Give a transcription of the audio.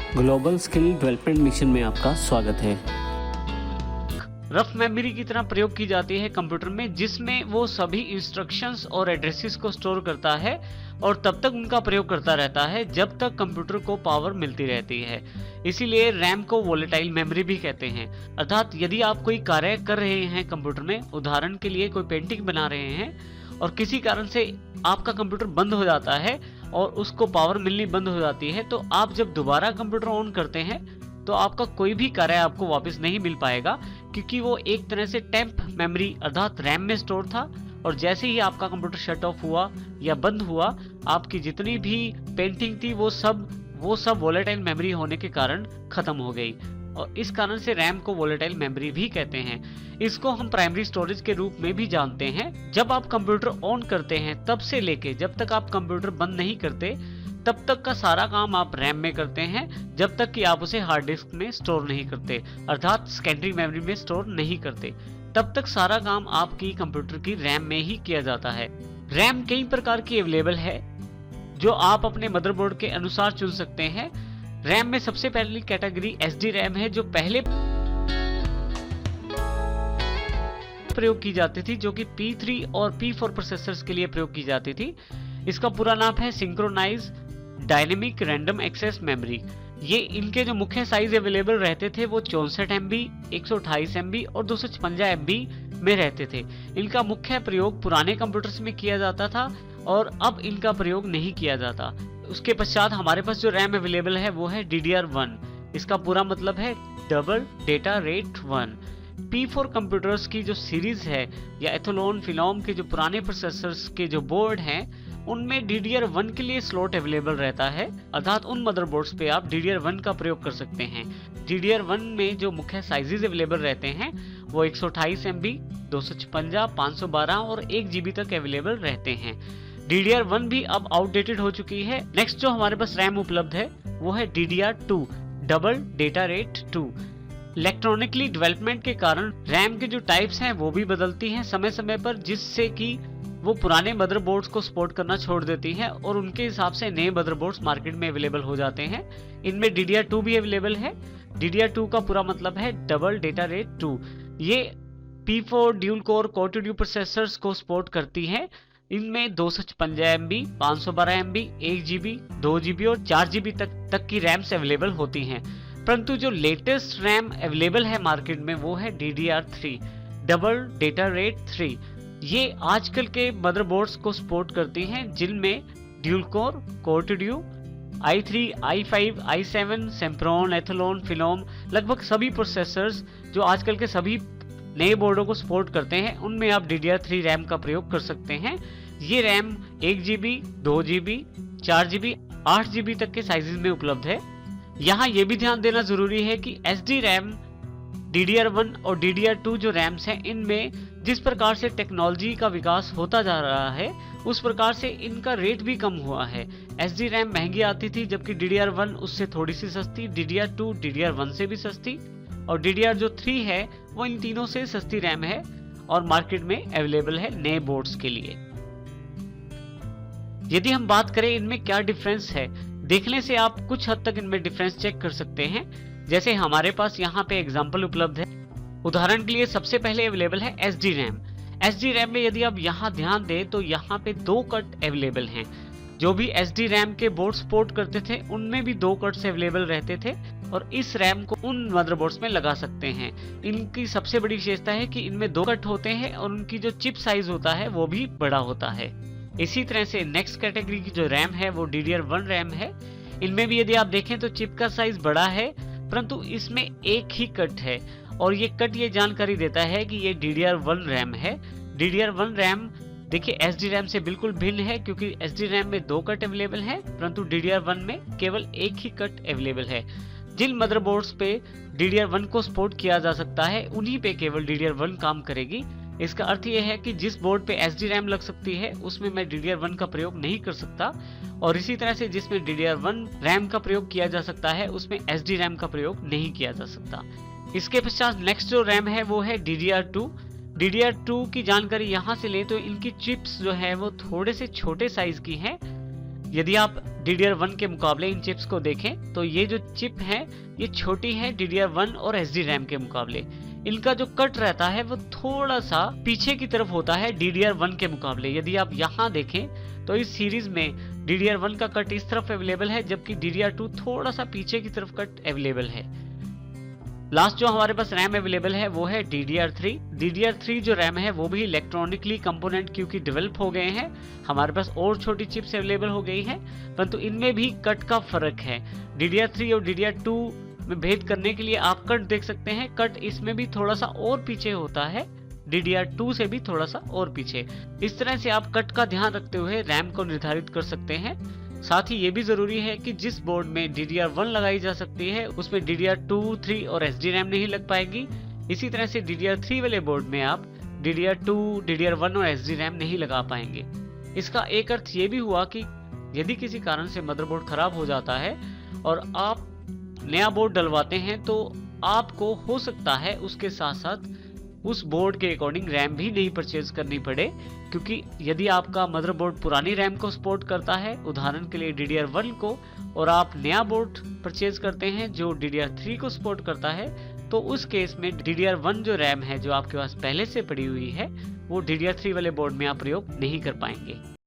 Global skill development mission में आपका स्वागत है। रफ मेमोरी की तरह प्रयोग की जाती है कंप्यूटर में, जिसमें वो सभी इंस्ट्रक्शंस और एड्रेसेस को स्टोर करता है और तब तक उनका प्रयोग करता रहता है जब तक कंप्यूटर को पावर मिलती रहती है। इसीलिए रैम को वोलेटाइल मेमोरी भी कहते हैं। अर्थात यदि आप कोई कार्य कर रहे हैं कंप्यूटर में, उदाहरण के लिए कोई पेंटिंग बना रहे हैं और किसी कारण से आपका कंप्यूटर बंद हो जाता है और उसको पावर मिलनी बंद हो जाती है, तो आप जब दोबारा कंप्यूटर ऑन करते हैं तो आपका कोई भी कार्य आपको वापस नहीं मिल पाएगा, क्योंकि वो एक तरह से टेम्प मेमोरी अर्थात रैम में स्टोर था और जैसे ही आपका कंप्यूटर शट ऑफ हुआ या बंद हुआ, आपकी जितनी भी पेंटिंग थी वो सब वोलेटाइल मेमोरी होने के कारण खत्म हो गई और इस कारण से रैम को वोलेटाइल मेमोरी भी कहते हैं। इसको हम प्राइमरी स्टोरेज के रूप में भी जानते हैं। जब आप कंप्यूटर ऑन करते हैं तब से लेके जब तक आप कंप्यूटर बंद नहीं करते तब तक का सारा काम आप रैम में करते हैं, जब तक कि आप उसे हार्ड डिस्क में स्टोर नहीं करते अर्थात सेकेंडरी मेमोरी में स्टोर नहीं करते, तब तक सारा काम आपकी कंप्यूटर की रैम में ही किया जाता है। रैम कई प्रकार की अवेलेबल है जो आप अपने मदरबोर्ड के अनुसार चुन सकते हैं। रैम में सबसे पहली कैटेगरी एसडी रैम है, जो पहले प्रयोग की जाती थी, जो कि P3 और P4 प्रोसेसर्स के लिए प्रयोग की जाती थी। इसका पूरा नाम है synchronise dynamic random access memory. ये इनके जो मुख्य साइज अवेलेबल रहते थे वो 64 MB, 128 MB और 256 MB में रहते थे। इनका मुख्य प्रयोग पुराने कंप्यूटर्स में किया जाता था और अब इनका प्रयोग नहीं किया जाता। उसके पश्चात हमारे पास जो रैम अवेलेबल है वो है DDR1। इसका पूरा मतलब है double data rate 1। P4 computers की जो सीरीज है या एथोलोन फिनोम के जो पुराने प्रोसेसर्स के जो बोर्ड हैं उनमें DDR1 के लिए स्लॉट अवेलेबल रहता है, अर्थात उन मदरबोर्ड्स पे आप DDR1 का प्रयोग कर सकते हैं। DDR1 में जो मुख्य साइजेस अवेलेबल रहते हैं वो 128 MB, 256, 512 और 1 GB तक अवेलेबल रहते हैं। DDR1 भी अब आउटडेटेड हो चुकी है। नेक्स्ट जो हमारे पास रैम उपलब्ध है वो है DDR2 double data rate 2। Electronically development के कारण रैम के जो टाइप्स हैं वो भी बदलती हैं समय समय पर, जिससे कि वो पुराने मदरबोर्ड्स को सपोर्ट करना छोड़ देती हैं और उनके हिसाब से नए मदरबोर्ड्स मार्केट में अवेलेबल हो जाते हैं। इनमें DDR2 भी अवेलेबल है। DDR2 का पूरा मतलब है डबल डेटा रेट 2। ये P4 dual core core two duo processors को सपोर्ट करती है। इनमें 256 MB, 512 MB, 1 GB, 2 GB और 4 GB तक की रैम्स अवेलेबल होती हैं। परंतु जो लेटेस्ट रैम अवेलेबल है मार्केट में वो है DDR3 डबल डेटा रेट 3। ये आजकल के मदरबोर्ड्स को सपोर्ट करती हैं, जिनमें dual core core two duo, i3, i5, i7, Sempron, Athlon, Phenom, लगभग सभी प्रोसेसर्स जो आजकल के सभी नए बोर्डों को सपोर्ट करते हैं उनमें आप DDR3 रैम का प्रयोग कर सकते हैं। ये RAM 1 GB, 2 GB, 4 GB, 8 GB तक के साइजेस में उपलब्ध है। यहाँ ये भी ध्यान देना जरूरी है कि SD रैम, DDR1 और DDR2 जो रैम्स हैं इनमें जिस प्रकार से टेक्नोलॉजी का विकास होता जा रहा है उस प्रकार से इनका रेट भी कम हुआ है। SD रैम महंगी आती थी, जबकि DDR1 उससे थोड़ी सी सस्ती, DDR2 DDR1 से भी सस्ती और DDR जो 3 है वो इन तीनों से सस्ती रैम है और मार्केट में अवेलेबल है नए बोर्ड्स के लिए। यदि हम बात करें इनमें क्या डिफरेंस है, देखने से आप कुछ हद तक इनमें डिफरेंस चेक कर सकते हैं। जैसे हमारे पास यहाँ पे एग्जांपल उपलब्ध है। उदाहरण के लिए सबसे पहले अवेलेबल है SD रैम। SD रैम में यदि आप यहाँ ध्यान दें तो यहाँ पे 2 कट अवेलेबल हैं। जो भी SD रैम के बोर्ड सपोर्ट करते थे उनमें भी 2 कट्स अवेलेबल रहते थे और इस रैम को उन मदरबोर्ड्स में लगा सकते हैं। इनकी सबसे बड़ी विशेषता है कि इनमें 2 कट होते हैं और उनकी जो चिप साइज होता है वो भी बड़ा होता है। इसी तरह से नेक्स्ट कैटेगरी की जो रैम है वो DDR1 रैम है। इनमें भी यदि आप देखें तो चिप का साइज बड़ा है, परंतु इसमें एक ही कट है और ये कट ये जानकारी देता है कि ये DDR1 रैम है। DDR1 रैम देखिए SD रैम से बिल्कुल भिन्न है, क्योंकि SD रैम में 2 कट अवेलेबल है, परंतु DDR1 में केवल एक ही कट अवेलेबल है। जिन मदरबोर्ड्स पे DDR1 को सपोर्ट किया जा सकता है उन्हीं पे केवल DDR1 काम करेगी। इसका अर्थ यह है कि जिस बोर्ड पे SD रैम लग सकती है उसमें मैं DDR1 का प्रयोग नहीं कर सकता और इसी तरह से जिसमें DDR1 रैम का प्रयोग किया जा सकता है उसमें SD रैम का प्रयोग नहीं किया जा सकता। इसके पश्चात नेक्स्ट जो रैम है वो है DDR2। DDR2 की जानकारी यहाँ से लें तो इनकी चिप्स जो है वो थोड़े से छोटे साइज की हैं यदि आप DDR1 के मुकाबले इन चिप्स को देखें तो ये जो चिप है ये छोटी है DDR1 और SDRAM के मुकाबले। इनका जो कट रहता है वो थोड़ा सा पीछे की तरफ होता है DDR1 के मुकाबले। यदि आप यहाँ देखें तो इस सीरीज में DDR1 का कट इस तरफ अवेलेबल है, जबकि DDR2 थोड़ा सा पीछे की तरफ कट अवेलेबल है। लास्ट जो हमारे पास रैम अवेलेबल है वो है DDR3। DDR3 जो रैम है वो भी इलेक्ट्रॉनिकली कंपोनेंट क्योंकि डेवलप हो गए हैं, हमारे पास और छोटी चिप्स अवेलेबल हो गई हैं, परंतु इनमें भी कट का फर्क है। DDR3 और DDR2 में भेद करने के लिए आप कट देख सकते हैं। कट इसमें भी थोड़ा सा और पीछे होता है, DDR2 से भी थोड़ा सा और पीछे। इस तरह से आप कट का ध्यान रखते हुए रैम को निर्धारित कर सकते हैं। साथ ही ये भी जरूरी है कि जिस बोर्ड में DDR1 लगाई जा सकती है उसमें DDR2, 3 और SDRAM नहीं लग पाएगी। इसी तरह से DDR3 वाले बोर्ड में आप DDR2, DDR1 और SDRAM नहीं लगा पाएंगे। इसका एक अर्थ ये भी हुआ कि यदि किसी कारण से मदरबोर्ड खराब हो जाता है और आप नया बोर्ड डलवाते हैं तो आपको हो सकता है उसके साथ साथ उस बोर्ड के अकॉर्डिंग रैम भी नहीं परचेज करनी पड़े, क्योंकि यदि आपका मदरबोर्ड पुरानी रैम को सपोर्ट करता है, उदाहरण के लिए DDR1 को, और आप नया बोर्ड परचेज करते हैं जो DDR3 को सपोर्ट करता है, तो उस केस में DDR1 जो रैम है जो आपके पास पहले से पड़ी हुई है वो DDR3 वाले बोर्ड में आप प्रयोग नहीं कर पाएंगे।